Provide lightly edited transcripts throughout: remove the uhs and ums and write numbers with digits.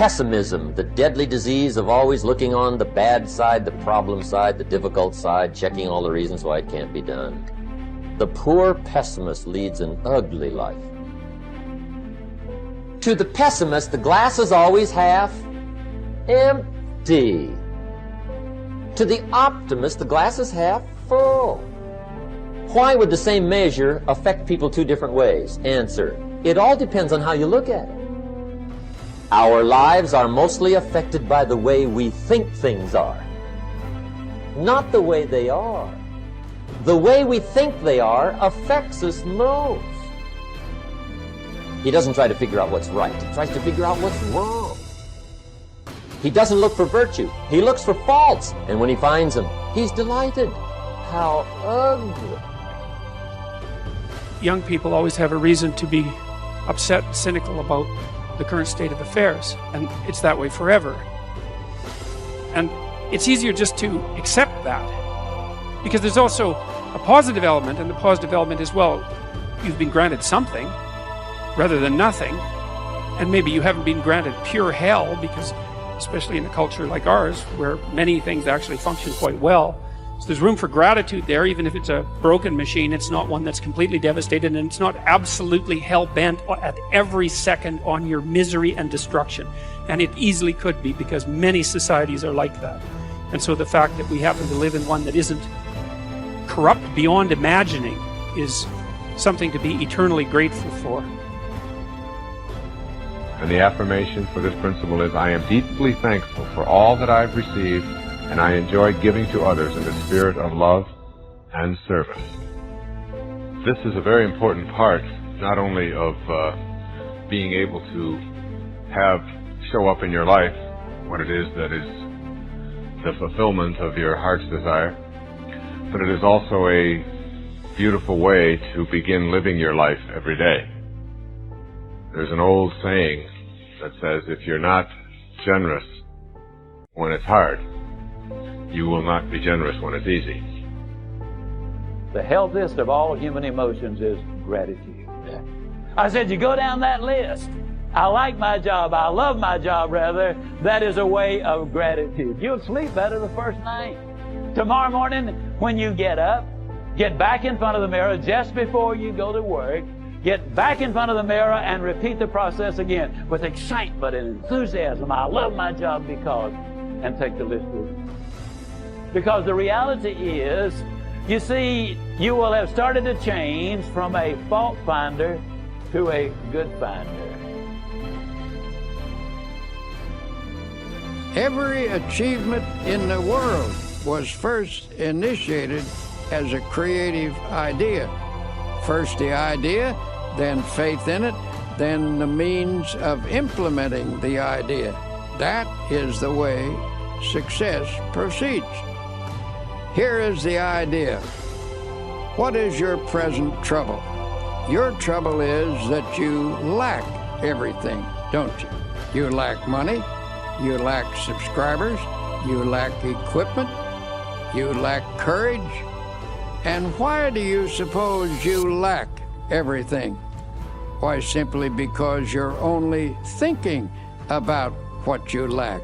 Pessimism, the deadly disease of always looking on the bad side, the problem side, the difficult side, checking all the reasons why it can't be done. The poor pessimist leads an ugly life. To the pessimist, the glass is always half empty. To the optimist, the glass is half full. Why would the same measure affect people two different ways? Answer: it all depends on how you look at it. Our lives are mostly affected by the way we think things are, not the way they are. The way we think they are affects us most. He doesn't try to figure out what's right. He tries to figure out what's wrong. He doesn't look for virtue. He looks for faults. And when he finds them, he's delighted. How ugly. Young people always have a reason to be upset and cynical about the current state of affairs, and it's that way forever. And it's easier just to accept that, because there's also a positive element, and the positive element is, well, you've been granted something rather than nothing, and maybe you haven't been granted pure hell, because especially in a culture like ours where many things actually function quite well, so there's room for gratitude there. Even if it's a broken machine, it's not one that's completely devastated, and it's not absolutely hell-bent at every second on your misery and destruction. And it easily could be, because many societies are like that. And so the fact that we happen to live in one that isn't corrupt beyond imagining is something to be eternally grateful for. And the affirmation for this principle is, I am deeply thankful for all that I've received, and I enjoy giving to others in the spirit of love and service. This is a very important part, not only of being able to show up in your life what it is that is the fulfillment of your heart's desire, but it is also a beautiful way to begin living your life every day. There's an old saying that says, if you're not generous when it's hard, you will not be generous when it's easy. The healthiest of all human emotions is gratitude. I said, you go down that list. I like my job. I love my job, rather. That is a way of gratitude. You'll sleep better the first night. Tomorrow morning, when you get up, get back in front of the mirror just before you go to work. Get back in front of the mirror and repeat the process again with excitement and enthusiasm. I love my job because, and take the list with you. Because the reality is, you see, you will have started to change from a fault finder to a good finder. Every achievement in the world was first initiated as a creative idea. First the idea, then faith in it, then the means of implementing the idea. That is the way success proceeds. Here is the idea. What is your present trouble? Your trouble is that you lack everything, don't you? You lack money, you lack subscribers, you lack equipment, you lack courage. And why do you suppose you lack everything? Why, simply because you're only thinking about what you lack.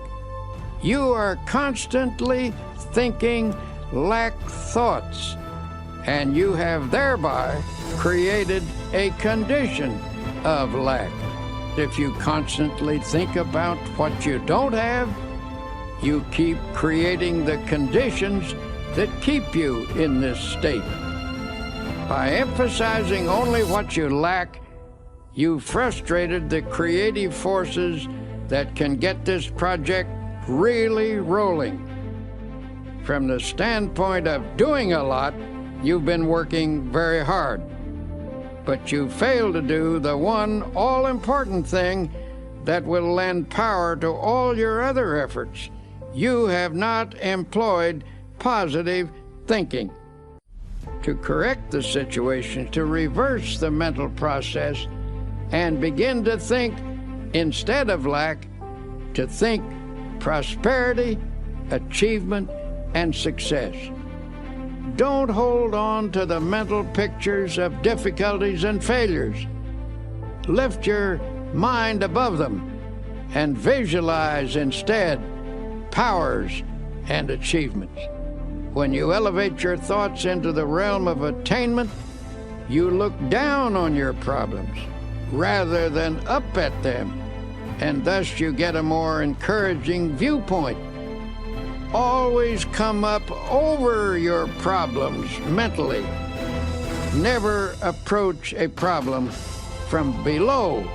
You are constantly thinking lack thoughts, and you have thereby created a condition of lack. If you constantly think about what you don't have, you keep creating the conditions that keep you in this state. By emphasizing only what you lack, you frustrated the creative forces that can get this project really rolling. From the standpoint of doing a lot, you've been working very hard. But you failed to do the one all-important thing that will lend power to all your other efforts. You have not employed positive thinking. To correct the situation, to reverse the mental process, and begin to think, instead of lack, to think prosperity, achievement, and success. Don't hold on to the mental pictures of difficulties and failures. Lift your mind above them and visualize instead powers and achievements. When you elevate your thoughts into the realm of attainment, you look down on your problems rather than up at them, and thus you get a more encouraging viewpoint. Always come up over your problems mentally. Never approach a problem from below